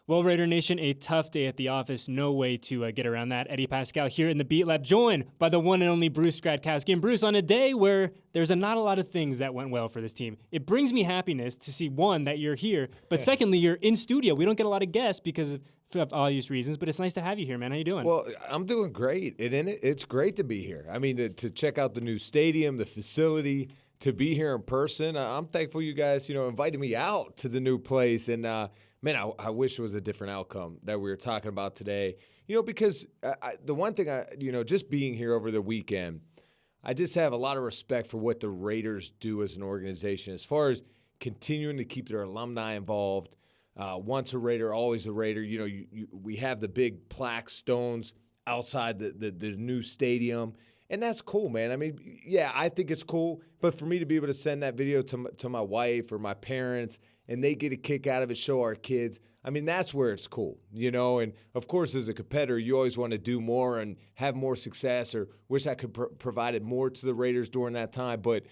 Well, Raider Nation, a tough day at the office. No way to get around that. Eddie Paskal here in the Beat Lab, joined by the one and only Bruce Gradkowski. And Bruce, on a day where there's not a lot of things that went well for this team, it brings me happiness to see, one, that you're here, but secondly, you're in studio. We don't get a lot of guests because of obvious reasons, but it's nice to have you here, man. How you doing? Well, I'm doing great. It's great to be here. I mean, to check out the new stadium, the facility, to be here in person. I'm thankful you guys, invited me out to the new place. And, man, I wish it was a different outcome that we were talking about today. Because the one thing, just being here over the weekend, I just have a lot of respect for what the Raiders do as an organization as far as continuing to keep their alumni involved. Once a Raider, always a Raider. We have the big plaque stones outside the new stadium. And that's cool, man. I mean, yeah, I think it's cool. But for me to be able to send that video to my wife or my parents and they get a kick out of it, show our kids, I mean, that's where it's cool, And, of course, as a competitor, you always want to do more and have more success or wish I could provided more to the Raiders during that time. But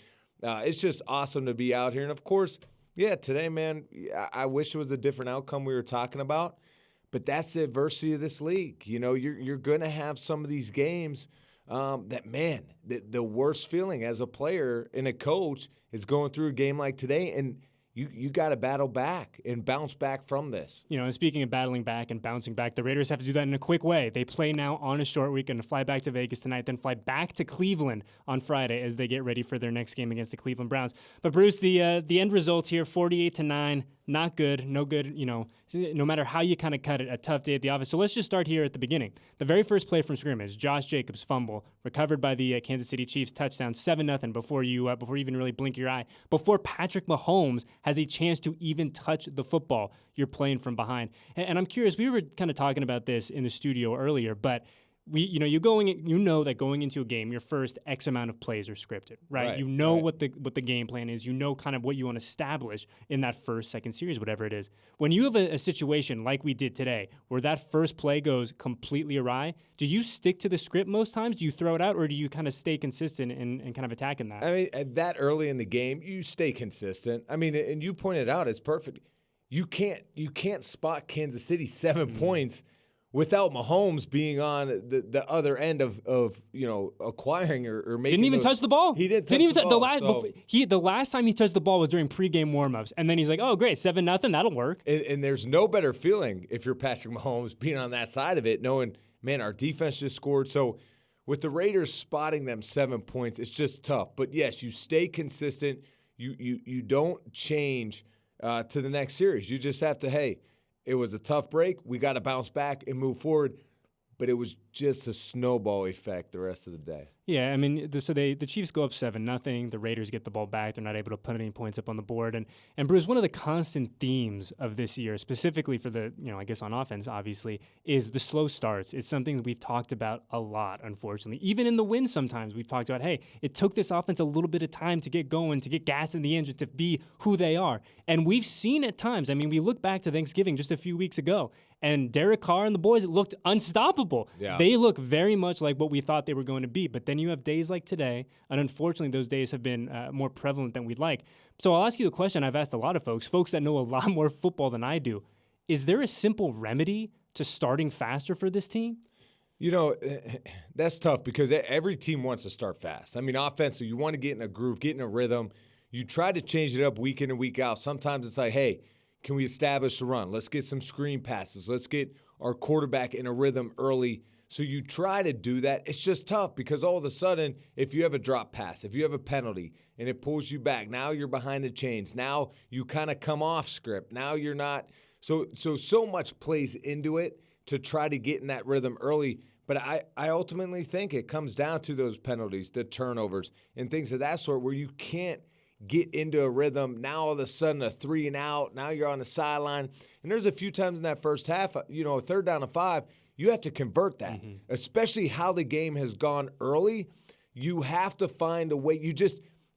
it's just awesome to be out here. And, of course, yeah, today, man, I wish it was a different outcome we were talking about. But that's the adversity of this league. You're going to have some of these games the worst feeling as a player and a coach is going through a game like today, and you got to battle back and bounce back from this. And speaking of battling back and bouncing back, the Raiders have to do that in a quick way. They play now on a short weekend, fly back to Vegas tonight, then fly back to Cleveland on Friday as they get ready for their next game against the Cleveland Browns. But Bruce, the end result here, 48-9, not good, no good, no matter how you kind of cut it, a tough day at the office. So let's just start here at the beginning. The very first play from scrimmage, Josh Jacobs' fumble, recovered by the Kansas City Chiefs, touchdown, 7-0 before you even really blink your eye. Before Patrick Mahomes has a chance to even touch the football, you're playing from behind. And I'm curious, we were kind of talking about this in the studio earlier, but you know that going into a game, your first X amount of plays are scripted, right? You know what the game plan is. You know kind of what you want to establish in that first, second series, whatever it is. When you have a situation like we did today, where that first play goes completely awry, do you stick to the script most times? Do you throw it out, or do you kind of stay consistent and kind of attacking that? I mean, that early in the game, you stay consistent. I mean, and you pointed out, it's perfect. You can't spot Kansas City 7 points without Mahomes being on the other end of acquiring or making. Didn't even touch the ball. He didn't touch the ball. The last time he touched the ball was during pregame warmups, and then he's like, "Oh, great, 7-0, that'll work." And there's no better feeling if you're Patrick Mahomes being on that side of it, knowing, man, our defense just scored. So with the Raiders spotting them 7 points, it's just tough. But yes, you stay consistent. You don't change to the next series. You just have to, hey, it was a tough break. We got to bounce back and move forward. But it was just a snowball effect the rest of the day. Yeah, I mean, the Chiefs go up 7-0. The Raiders get the ball back. They're not able to put any points up on the board. And Bruce, one of the constant themes of this year, specifically for the, I guess on offense, obviously, is the slow starts. It's something we've talked about a lot, unfortunately. Even in the win sometimes we've talked about, hey, it took this offense a little bit of time to get going, to get gas in the engine, to be who they are. And we've seen at times, I mean, we look back to Thanksgiving just a few weeks ago, and Derek Carr and the boys looked unstoppable. Yeah. They look very much like what we thought they were going to be. But then you have days like today, and unfortunately those days have been more prevalent than we'd like. So I'll ask you a question I've asked a lot of folks that know a lot more football than I do. Is there a simple remedy to starting faster for this team? That's tough because every team wants to start fast. I mean, offensively, you want to get in a groove, get in a rhythm. You try to change it up week in and week out. Sometimes it's like, hey, can we establish the run? Let's get some screen passes. Let's get our quarterback in a rhythm early. So you try to do that. It's just tough because all of a sudden, if you have a drop pass, if you have a penalty, and it pulls you back, now you're behind the chains. Now you kind of come off script. Now you're not. So much plays into it to try to get in that rhythm early. But I ultimately think it comes down to those penalties, the turnovers, and things of that sort where you can't get into a rhythm. Now all of a sudden a 3 and out. Now you're on the sideline. And there's a few times in that first half, a 3rd down and 5, you have to convert that, especially how the game has gone early. You have to find a way.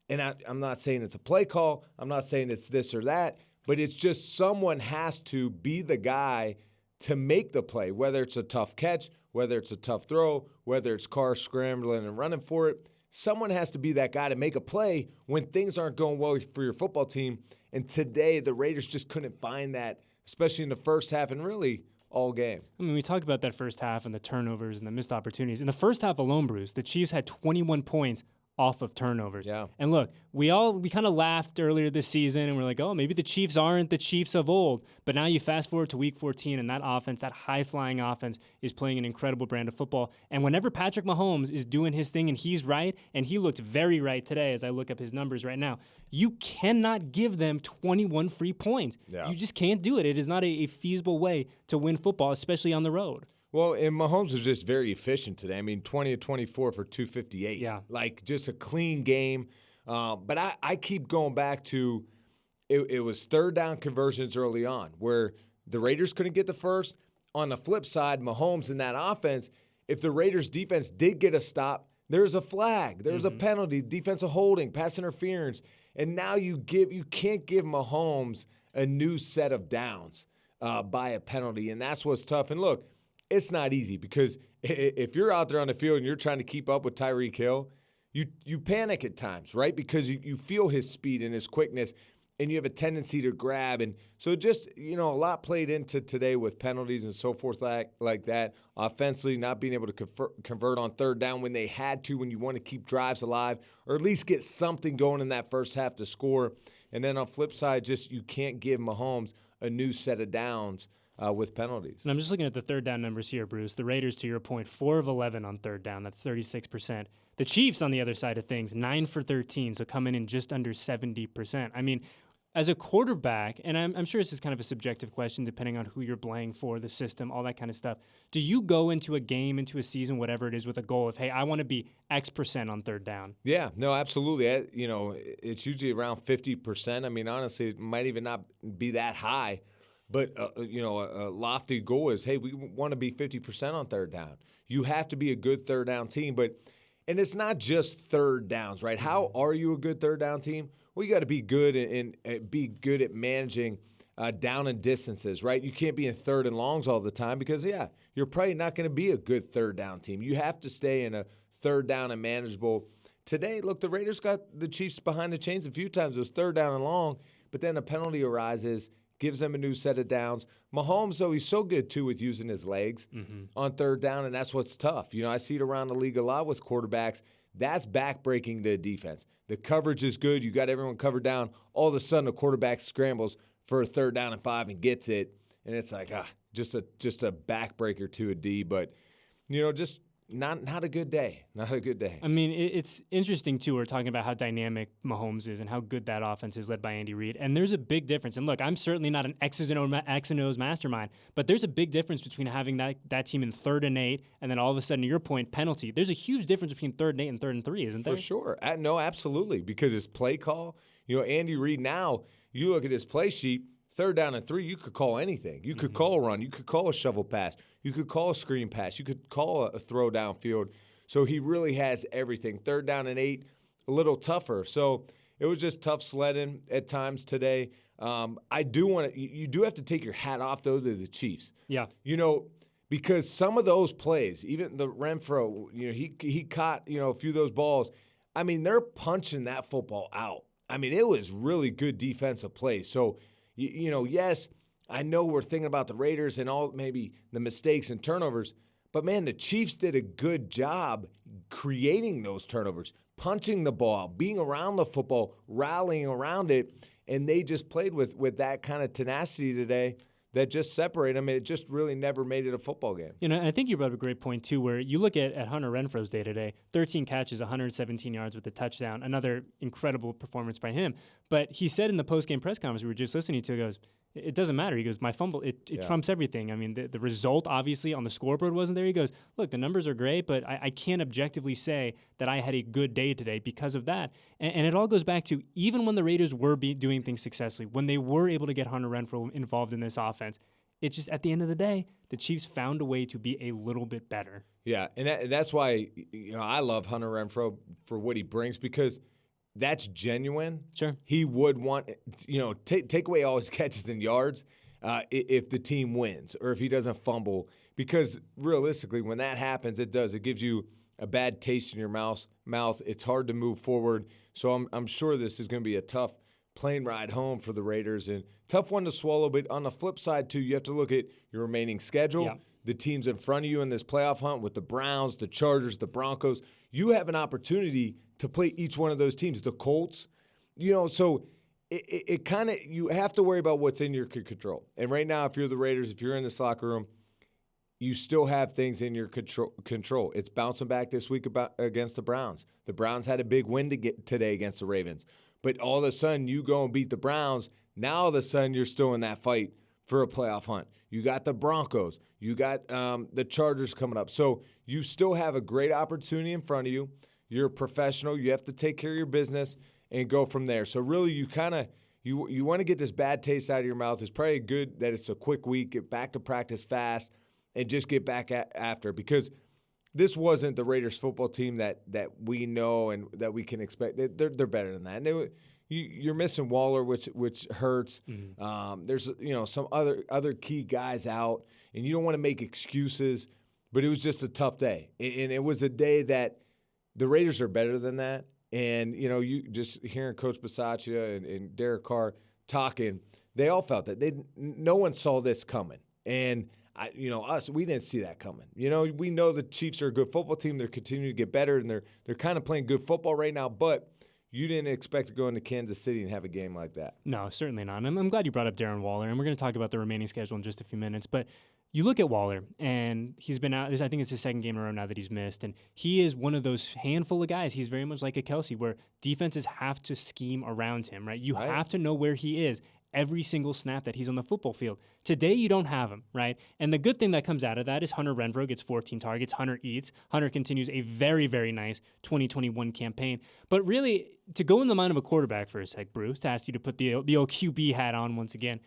I'm not saying it's a play call. I'm not saying it's this or that, but it's just someone has to be the guy to make the play, whether it's a tough catch, whether it's a tough throw, whether it's Carr scrambling and running for it. Someone has to be that guy to make a play when things aren't going well for your football team. And today, the Raiders just couldn't find that especially in the first half and really all game. I mean, we talk about that first half and the turnovers and the missed opportunities. In the first half alone, Bruce, the Chiefs had 21 points off of turnovers. Yeah. And look, we kind of laughed earlier this season and we're like, oh, maybe the Chiefs aren't the Chiefs of old. But now you fast forward to week 14 and that offense, that high-flying offense, is playing an incredible brand of football. And whenever Patrick Mahomes is doing his thing and he's right, and he looked very right today as I look up his numbers right now, you cannot give them 21 free points. Yeah. You just can't do it. It is not a feasible way to win football, especially on the road. Well, and Mahomes was just very efficient today. I mean, 20 of 24 for 258. Yeah. Like, just a clean game. But I keep going back to it was third down conversions early on where the Raiders couldn't get the first. On the flip side, Mahomes in that offense, if the Raiders defense did get a stop, there's a flag. There's a penalty, defensive holding, pass interference. And now you can't give Mahomes a new set of downs by a penalty. And that's what's tough. And look, it's not easy because if you're out there on the field and you're trying to keep up with Tyreek Hill, you panic at times, right? Because you feel his speed and his quickness, and you have a tendency to grab. And so just, a lot played into today with penalties and so forth like that. Offensively, not being able to convert on third down when they had to, when you want to keep drives alive, or at least get something going in that first half to score. And then on the flip side, just you can't give Mahomes a new set of downs with penalties. And I'm just looking at the third down numbers here, Bruce. The Raiders, to your point, 4 of 11 on third down. That's 36%. The Chiefs, on the other side of things, 9 for 13, so coming in just under 70%. I mean, as a quarterback, and I'm sure this is kind of a subjective question depending on who you're playing for, the system, all that kind of stuff. Do you go into a game, into a season, whatever it is, with a goal of, hey, I want to be X% on third down? Yeah, no, absolutely. It's usually around 50%. I mean, honestly, it might even not be that high. But, a lofty goal is, hey, we want to be 50% on third down. You have to be a good third down team. And it's not just third downs, right? How are you a good third down team? Well, you got to be good and be good at managing down and distances, right? You can't be in third and longs all the time because, you're probably not going to be a good third down team. You have to stay in a third down and manageable. Today, look, the Raiders got the Chiefs behind the chains a few times. It was third down and long, but then a penalty arises, gives them a new set of downs. Mahomes, though, he's so good, too, with using his legs on third down, and that's what's tough. I see it around the league a lot with quarterbacks. That's backbreaking the defense. The coverage is good. You got everyone covered down. All of a sudden, the quarterback scrambles for a third down and 5 and gets it, and it's like, just a backbreaker to a D. But, just not a good day. Not a good day. I mean, it's interesting, too. We're talking about how dynamic Mahomes is and how good that offense is led by Andy Reid. And there's a big difference. And look, I'm certainly not an X's and O's mastermind, but there's a big difference between having that team in 3rd and 8 and then all of a sudden, to your point, penalty. There's a huge difference between 3rd and 8 and 3rd and 3, isn't there? For sure. No, absolutely. Because his play call, Andy Reid now, you look at his play sheet, 3rd down and 3, you could call anything. You could call a run. You could call a shovel pass. You could call a screen pass. You could call a throw downfield. So he really has everything. 3rd down and 8, a little tougher. So it was just tough sledding at times today. I do want to – you do have to take your hat off, though, to the Chiefs. Yeah. Because some of those plays, even the Renfro, he caught, a few of those balls. I mean, they're punching that football out. I mean, it was really good defensive plays. So, yes, I know we're thinking about the Raiders and all maybe the mistakes and turnovers, but, man, the Chiefs did a good job creating those turnovers, punching the ball out, being around the football, rallying around it, and they just played with that kind of tenacity today that just separated them. It just really never made it a football game. I think you brought up a great point, too, where you look at Hunter Renfro's day today, 13 catches, 117 yards with a touchdown, another incredible performance by him. But he said in the post-game press conference we were just listening to, he goes, it doesn't matter. He goes, my fumble, it trumps everything. I mean, the result, obviously, on the scoreboard wasn't there. He goes, look, the numbers are great, but I can't objectively say that I had a good day today because of that. And it all goes back to even when the Raiders were doing things successfully, when they were able to get Hunter Renfro involved in this offense, it's just at the end of the day, the Chiefs found a way to be a little bit better. Yeah, and that's why I love Hunter Renfro for what he brings because that's genuine. Sure. He would want, take away all his catches and yards if the team wins or if he doesn't fumble. Because realistically, when that happens, it gives you a bad taste in your mouth. It's hard to move forward. So I'm sure this is going to be a tough plane ride home for the Raiders, and tough one to swallow. But on the flip side, too, you have to look at your remaining schedule. Yeah. The teams in front of you in this playoff hunt with the Browns, the Chargers, the Broncos. You have an opportunity to play each one of those teams. The Colts, so it kind of, you have to worry about what's in your control. And right now, if you're the Raiders, if you're in this locker room, you still have things in your control. It's bouncing back this week against the Browns. The Browns had a big win today against the Ravens. But all of a sudden, you go and beat the Browns. Now, all of a sudden, you're still in that fight for a playoff hunt. You got the Broncos. You got the Chargers coming up. So you still have a great opportunity in front of you. You're a professional. You have to take care of your business and go from there. So really, you kind of you want to get this bad taste out of your mouth. It's probably good that it's a quick week. Get back to practice fast and just get back after, because this wasn't the Raiders football team that we know and that we can expect. They're better than that. And you're missing Waller, which hurts. Mm-hmm. There's some other key guys out, and you don't want to make excuses. But it was just a tough day, and it was a day that the Raiders are better than that. And you just hearing Coach Bisaccia and Derek Carr talking, they all felt that no one saw this coming, and we didn't see that coming. We know the Chiefs are a good football team. They're continuing to get better, and they're kind of playing good football right now, but you didn't expect to go into Kansas City and have a game like that. No, certainly not. And I'm glad you brought up Darren Waller, and we're going to talk about the remaining schedule in just a few minutes. But you look at Waller, and he's been out. I think it's his second game in a row now that he's missed, and he is one of those handful of guys. He's very much like a Kelsey, where defenses have to scheme around him, right? You have to know where he is every single snap that he's on the football field. Today, you don't have him, right? And the good thing that comes out of that is Hunter Renfrow gets 14 targets. Hunter eats. Hunter continues a very, very nice 2021 campaign. But really, to go in the mind of a quarterback for a sec, Bruce, to ask you to put the old QB hat on once again,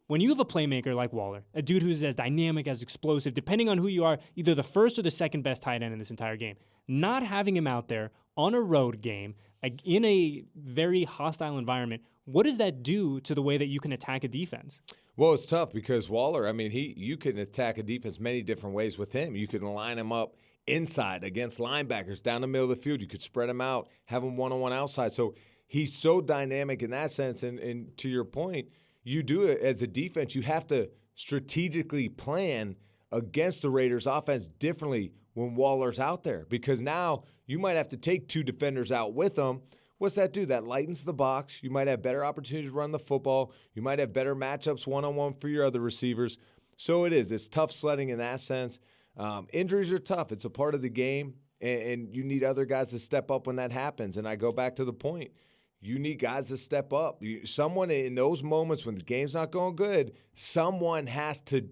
when you have a playmaker like Waller, a dude who's as dynamic, as explosive, depending on who you are, either the first or the second best tight end in this entire game, not having him out there on a road game in a very hostile environment, what does that do to the way that you can attack a defense? Well, it's tough because Waller, you can attack a defense many different ways with him. You can line him up inside against linebackers down the middle of the field. You could spread him out, have him one-on-one outside. So he's so dynamic in that sense. And to your point, you do it as a defense. You have to strategically plan against the Raiders' offense differently when Waller's out there, because now you might have to take two defenders out with him. What's that do? That lightens the box. You might have better opportunities to run the football. You might have better matchups one-on-one for your other receivers. So it's tough sledding in that sense. Injuries are tough. It's a part of the game, and you need other guys to step up when that happens. And I go back to the point. You need guys to step up. Someone in those moments when the game's not going good, someone has to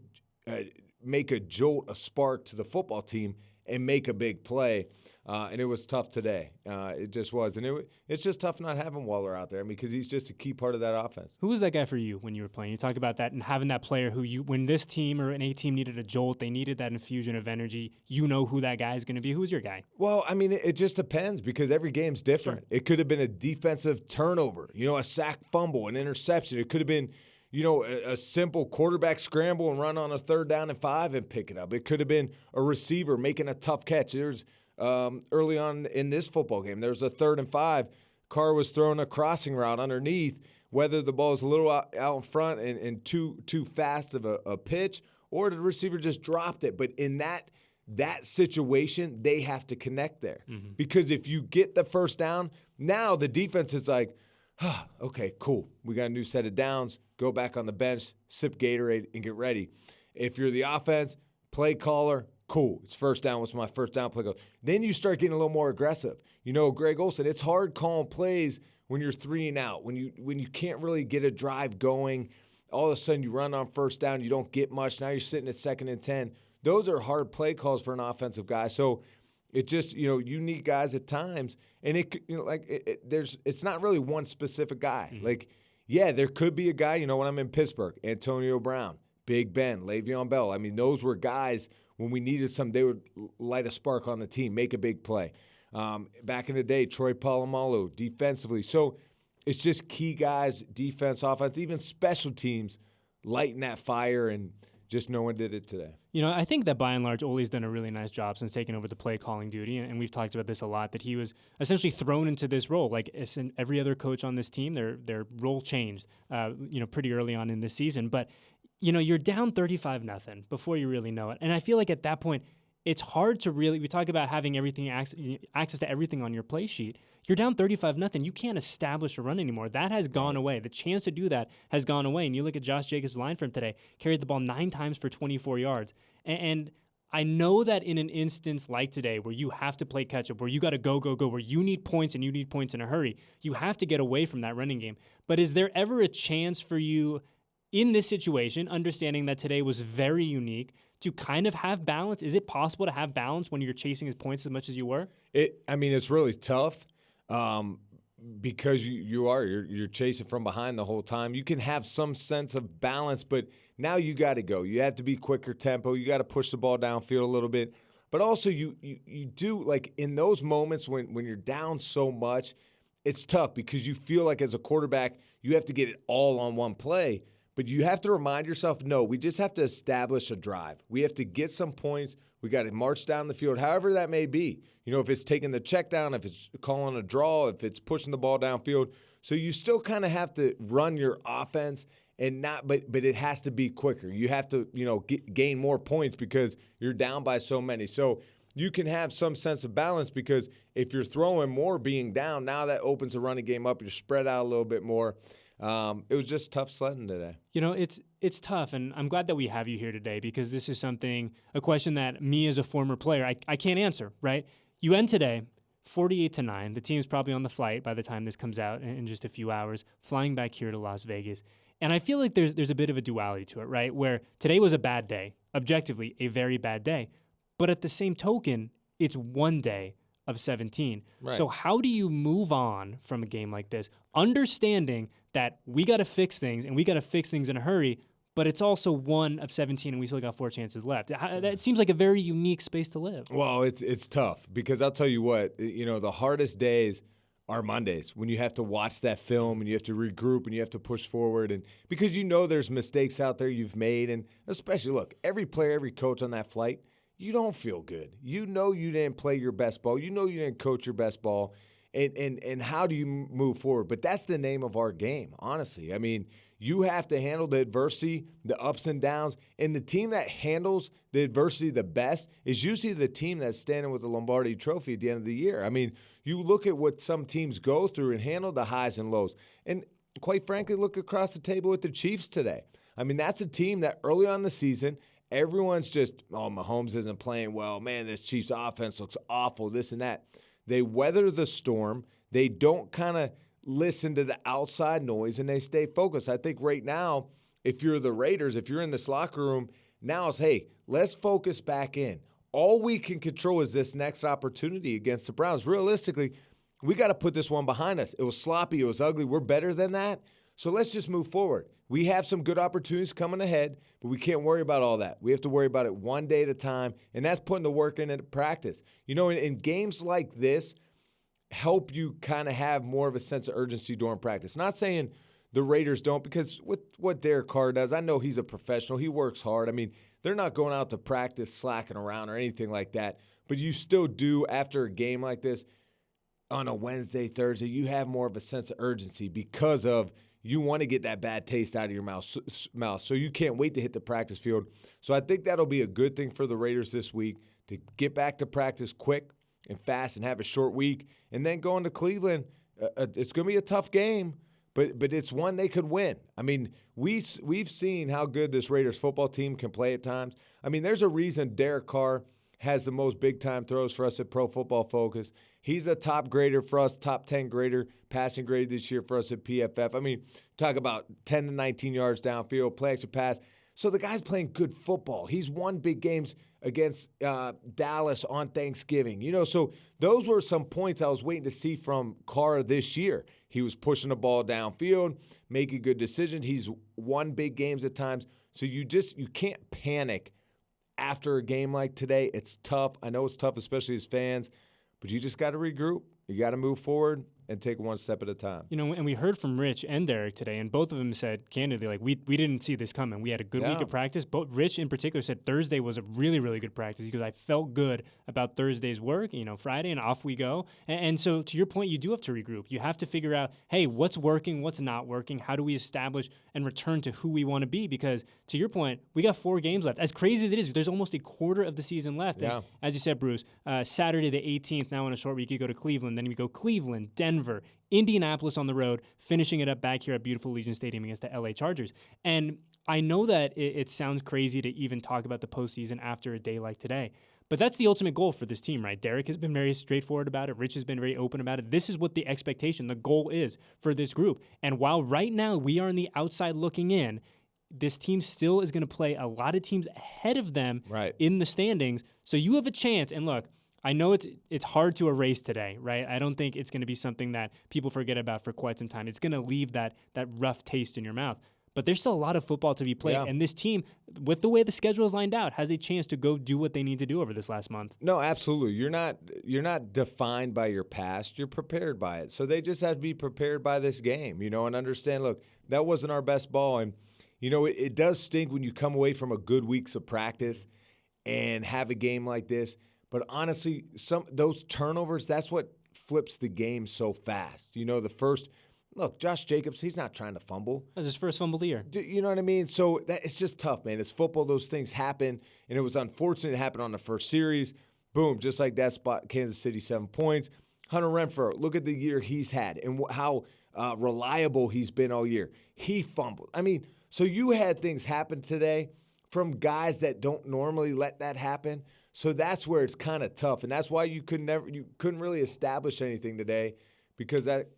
make a jolt, a spark to the football team and make a big play. And it was tough today. It just was. And it's just tough not having Waller out there because he's just a key part of that offense. Who was that guy for you when you were playing? You talk about that and having that player who when this team or an A team needed a jolt, they needed that infusion of energy. You know who that guy is going to be. Who's your guy? Well, it just depends because every game's different. Sure. It could have been a defensive turnover, a sack fumble, an interception. It could have been, a simple quarterback scramble and run on a 3rd down and 5 and pick it up. It could have been a receiver making a tough catch. There's early on in this football game, there was a 3rd and 5. Carr was throwing a crossing route underneath, whether the ball is a little out in front and too fast of a pitch, or the receiver just dropped it. But in that situation, they have to connect there. Mm-hmm. Because if you get the first down, now the defense is like, okay, cool. We got a new set of downs. Go back on the bench, sip Gatorade, and get ready. If you're the offense, play caller, cool. It's first down. What's my first down play? Then you start getting a little more aggressive. Greg Olsen, it's hard calling plays when you're 3 and out, when you can't really get a drive going. All of a sudden you run on first down, you don't get much. Now you're sitting at 2nd and 10. Those are hard play calls for an offensive guy. So it just, you need guys at times, and it's not really one specific guy. Mm-hmm. There could be a guy, when I'm in Pittsburgh, Antonio Brown, Big Ben, Le'Veon Bell. Those were guys when we needed some, they would light a spark on the team, make a big play. Back in the day, Troy Polamalu, defensively. So it's just key guys, defense, offense, even special teams, lighting that fire and Just no one did it today. I think that by and large, Ole's done a really nice job since taking over the play calling duty. And we've talked about this a lot, that he was essentially thrown into this role. Like every other coach on this team, their role changed, pretty early on in this season. But, you're down 35-0 before you really know it. And I feel like at that point, it's hard to really, we talk about having everything access to everything on your play sheet. You're down 35-0. You can't establish a run anymore. That has gone away. The chance to do that has gone away. And you look at Josh Jacobs' line from today, carried the ball 9 times for 24 yards. And I know that in an instance like today where you have to play catch-up, where you got to go, where you need points and you need points in a hurry, you have to get away from that running game. But is there ever a chance for you in this situation, understanding that today was very unique, to kind of have balance? Is it possible to have balance when you're chasing his points as much as you were? It's really tough. Because you're chasing from behind the whole time. You can have some sense of balance, but now you got to go. You have to be quicker tempo. You got to push the ball downfield a little bit. But also you do, like, in those moments when you're down so much, it's tough because you feel like as a quarterback you have to get it all on one play. But you have to remind yourself, no, we just have to establish a drive. We have to get some points. We got to march down the field, however that may be. If it's taking the check down, if it's calling a draw, if it's pushing the ball downfield. So you still kind of have to run your offense and not, but it has to be quicker. You have to, gain more points because you're down by so many. So you can have some sense of balance because if you're throwing more being down, now that opens the running game up. You're spread out a little bit more. It was just tough sledding today. It's tough, and I'm glad that we have you here today because this is a question that me as a former player, I can't answer, right? You end today 48-9. The team's probably on the flight by the time this comes out in just a few hours, flying back here to Las Vegas. And I feel like there's a bit of a duality to it, right? Where today was a bad day, objectively a very bad day. But at the same token, it's one day of 17. Right. So how do you move on from a game like this, understanding that we got to fix things and we got to fix things in a hurry, but it's also 1 of 17 and we still got 4 chances left? That seems like a very unique space to live. Well, it's tough because I'll tell you what, the hardest days are Mondays when you have to watch that film and you have to regroup and you have to push forward, and because there's mistakes out there you've made, and especially, look, every player, every coach on that flight, you don't feel good. You didn't play your best ball. You didn't coach your best ball. And how do you move forward? But that's the name of our game, honestly. I mean, you have to handle the adversity, the ups and downs, and the team that handles the adversity the best is usually the team that's standing with the Lombardi Trophy at the end of the year. I mean, you look at what some teams go through and handle the highs and lows. And quite frankly, look across the table with the Chiefs today. I mean, that's a team that early on in the season, everyone's just, Mahomes isn't playing well. Man, this Chiefs offense looks awful, this and that. They weather the storm. They don't kind of listen to the outside noise, and they stay focused. I think right now, if you're the Raiders, if you're in this locker room, now it's, hey, let's focus back in. All we can control is this next opportunity against the Browns. Realistically, we got to put this one behind us. It was sloppy. It was ugly. We're better than that. So let's just move forward. We have some good opportunities coming ahead, but we can't worry about all that. We have to worry about it one day at a time, and that's putting the work in at practice. In games like this, help you kind of have more of a sense of urgency during practice. Not saying the Raiders don't, because with what Derek Carr does, I know he's a professional. He works hard. I mean, they're not going out to practice slacking around or anything like that, but you still do after a game like this on a Wednesday, Thursday, you have more of a sense of urgency because of you want to get that bad taste out of your mouth. So you can't wait to hit the practice field. So I think that'll be a good thing for the Raiders this week to get back to practice quick and fast and have a short week. And then going to Cleveland, it's going to be a tough game, but it's one they could win. I mean, we've seen how good this Raiders football team can play at times. I mean, there's a reason Derek Carr has the most big-time throws for us at Pro Football Focus. He's a top grader for us, top 10 grader, passing grade this year for us at PFF. I mean, talk about 10 to 19 yards downfield, play action pass. So the guy's playing good football. He's won big games against Dallas on Thanksgiving. So those were some points I was waiting to see from Carr this year. He was pushing the ball downfield, making good decisions. He's won big games at times. So you can't panic after a game like today. It's tough. I know it's tough, especially as fans. But you just got to regroup. You got to move forward. and take one step at a time. You know, and we heard from Rich and Derek today, and both of them said candidly, like, we didn't see this coming. We had a good week of practice. But Rich in particular said Thursday was a really, really good practice because I felt good about Thursday's work, Friday, and off we go. And so to your point, you do have to regroup. You have to figure out, hey, what's working, what's not working? How do we establish and return to who we want to be? Because to your point, we got 4 games left. As crazy as it is, there's almost a quarter of the season left. Yeah. And as you said, Bruce, Saturday the 18th, now on a short week, you go to Cleveland. Then we go Cleveland, Denver, Indianapolis on the road, finishing it up back here at beautiful Legion Stadium against the LA Chargers. And I know that it sounds crazy to even talk about the postseason after a day like today, but that's the ultimate goal for this team, right? Derek has been very straightforward about it. Rich has been very open about it. This is what the expectation, the goal is for this group. And while right now we are on the outside looking in, this team still is going to play a lot of teams ahead of them in the standings. So you have a chance. And look, I know it's hard to erase today, right? I don't think it's going to be something that people forget about for quite some time. It's going to leave that rough taste in your mouth. But there's still a lot of football to be played. Yeah. And this team, with the way the schedule is lined out, has a chance to go do what they need to do over this last month. No, absolutely. You're not defined by your past. You're prepared by it. So they just have to be prepared by this game, and understand, look, that wasn't our best ball. And, it does stink when you come away from a good weeks of practice and have a game like this. But honestly, those turnovers, that's what flips the game so fast. Look, Josh Jacobs, he's not trying to fumble. That's his first fumble of the year. You know what I mean? So it's just tough, man. It's football. Those things happen, and it was unfortunate it happened on the first series. Boom, just like that spot, Kansas City, 7 points. Hunter Renfrow, look at the year he's had and how reliable he's been all year. He fumbled. I mean, so you had things happen today from guys that don't normally let that happen. So that's where it's kind of tough, and that's why you couldn't really establish anything today because that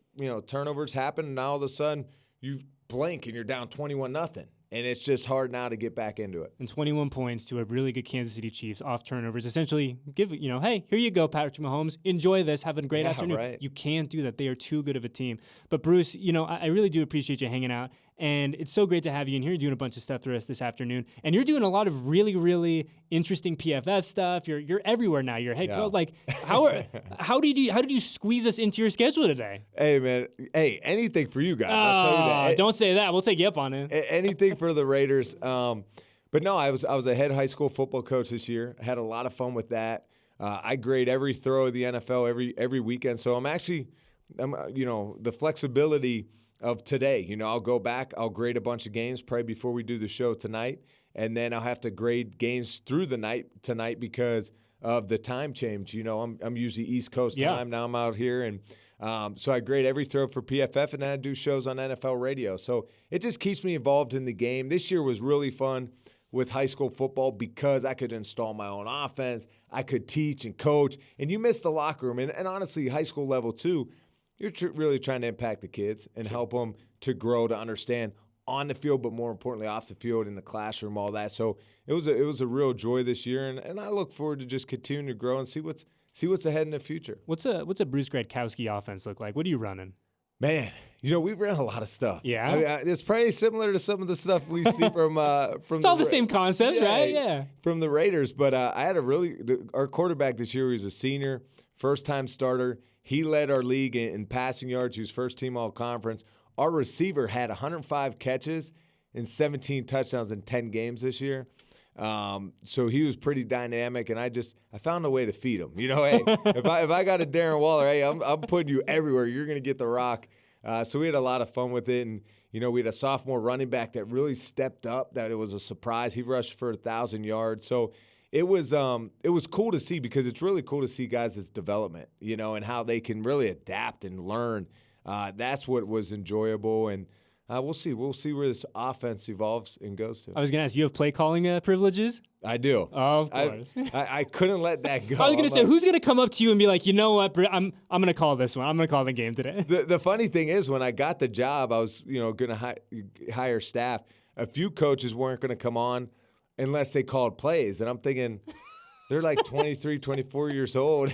turnovers happen, and now all of a sudden you blink and you're down 21-0. And it's just hard now to get back into it. And 21 points to a really good Kansas City Chiefs off turnovers. Essentially, hey, here you go, Patrick Mahomes. Enjoy this. Have a great afternoon. Right. You can't do that. They are too good of a team. But, Bruce, I really do appreciate you hanging out. And it's so great to have you in here doing a bunch of stuff for us this afternoon. And you're doing a lot of really, really interesting PFF stuff. You're everywhere now. You're head coach. Like, how did you squeeze us into your schedule today? Hey, man. Hey, anything for you guys. I'll tell you that. Don't say that. We'll take you up on it. Anything for the Raiders. But no, I was a head high school football coach this year. I had a lot of fun with that. I grade every throw of the NFL every weekend. So I'm the flexibility of today. I'll go back, I'll grade a bunch of games probably before we do the show tonight, and then I'll have to grade games through the night tonight because of the time change. I'm usually East Coast time. Now I'm out here, and so I grade every throw for PFF, and then I do shows on NFL radio. So it just keeps me involved in the game. This year was really fun with high school football because I could install my own offense. I could teach and coach, and you miss the locker room. And honestly, high school level too, you're really trying to impact the kids and help them to grow, to understand on the field, but more importantly off the field, in the classroom, all that. So it was a real joy this year, and I look forward to just continuing to grow and see what's ahead in the future. What's a Bruce Gradkowski offense look like? What are you running? Man, we've ran a lot of stuff. Yeah, I mean, it's probably similar to some of the stuff we see from It's all the same concept, right? Yeah, from the Raiders. But I had our quarterback this year. He was a senior, first-time starter. He led our league in passing yards. He was first team all-conference. Our receiver had 105 catches and 17 touchdowns in 10 games this year. So he was pretty dynamic, and I found a way to feed him. Hey, if I got a Darren Waller, hey, I'm putting you everywhere. You're going to get the rock. So we had a lot of fun with it, and we had a sophomore running back that really stepped up. That it was a surprise. He rushed for 1,000 yards. So it was cool to see, because it's really cool to see guys' development, and how they can really adapt and learn. That's what was enjoyable, and we'll see. We'll see where this offense evolves and goes to. I was going to ask, you have play calling privileges? I do. Oh, of course. I couldn't let that go. I was going to say, who's going to come up to you and be like, you know what, I'm going to call this one. I'm going to call the game today. The funny thing is, when I got the job, I was going to hire staff. A few coaches weren't going to come on unless they called plays. And I'm thinking, they're like 23, 24 years old.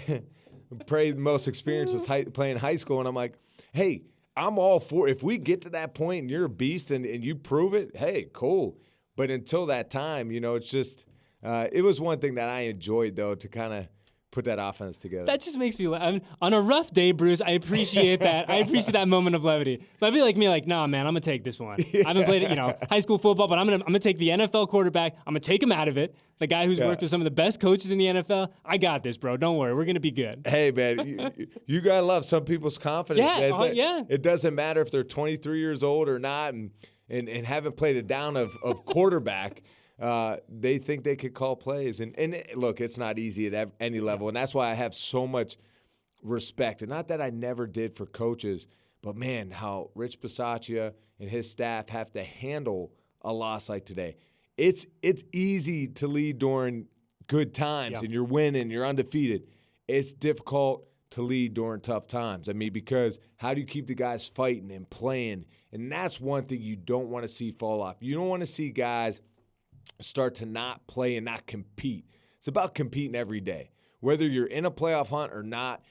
Probably the most experience was playing high school. And I'm like, hey, I'm all for it. If we get to that point and you're a beast and you prove it, hey, cool. But until that time, it's just it was one thing that I enjoyed, though, to kind of put that offense together. That just makes me laugh. On a rough day, Bruce, I appreciate that. I appreciate that moment of levity. But I'd be like me, like, nah, man, I'm gonna take this one. I haven't played, high school football, but I'm gonna take the NFL quarterback. I'm gonna take him out of it. The guy who's worked with some of the best coaches in the NFL. I got this, bro. Don't worry, we're gonna be good. Hey, man, you gotta love some people's confidence. Yeah, man. It doesn't matter if they're 23 years old or not, and haven't played a down of quarterback. They think they could call plays. And look, it's not easy at any level. And that's why I have so much respect. And not that I never did for coaches, but, man, how Rich Bisaccia and his staff have to handle a loss like today. It's easy to lead during good times and you're winning, you're undefeated. It's difficult to lead during tough times. I mean, because how do you keep the guys fighting and playing? And that's one thing you don't want to see fall off. You don't want to see guys start to not play and not compete. It's about competing every day. Whether you're in a playoff hunt or not,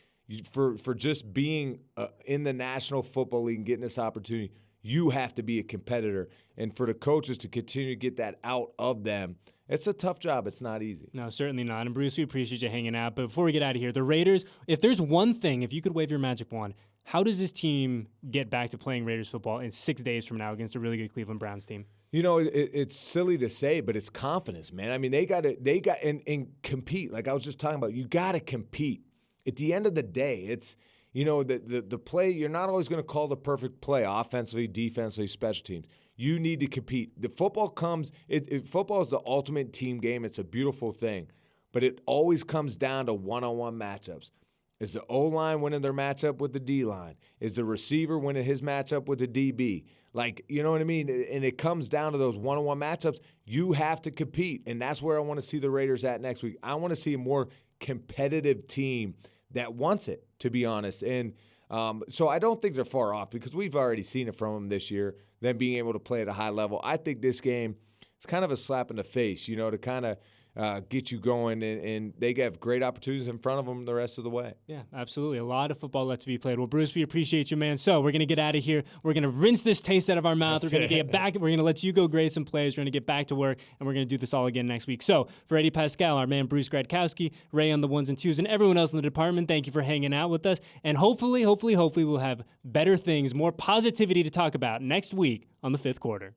for just being in the National Football League and getting this opportunity, you have to be a competitor. And for the coaches to continue to get that out of them, it's a tough job. It's not easy. No, certainly not. And Bruce, we appreciate you hanging out. But before we get out of here, the Raiders, if there's one thing, if you could wave your magic wand, how does this team get back to playing Raiders football in 6 days from now against a really good Cleveland Browns team? It's silly to say, but it's confidence, man. I mean, they got and compete. Like I was just talking about, you got to compete. At the end of the day, it's, the play, you're not always going to call the perfect play offensively, defensively, special teams. You need to compete. The football football is the ultimate team game. It's a beautiful thing, but it always comes down to one-on-one matchups. Is the O-line winning their matchup with the D-line? Is the receiver winning his matchup with the DB? Like, you know what I mean? And it comes down to those one-on-one matchups. You have to compete, and that's where I want to see the Raiders at next week. I want to see a more competitive team that wants it, to be honest. And so I don't think they're far off because we've already seen it from them this year, them being able to play at a high level. I think this game is kind of a slap in the face, to kind of get you going, and they have great opportunities in front of them the rest of the way. Yeah, absolutely. A lot of football left to be played. Well, Bruce, we appreciate you, man. So we're going to get out of here. We're going to rinse this taste out of our mouth. We're going to get back. We're going to let you go grade some plays. We're going to get back to work, and we're going to do this all again next week. So for Eddie Paskal, our man Bruce Gradkowski, Ray on the ones and twos, and everyone else in the department, thank you for hanging out with us. And hopefully we'll have better things, more positivity to talk about next week on the fifth quarter.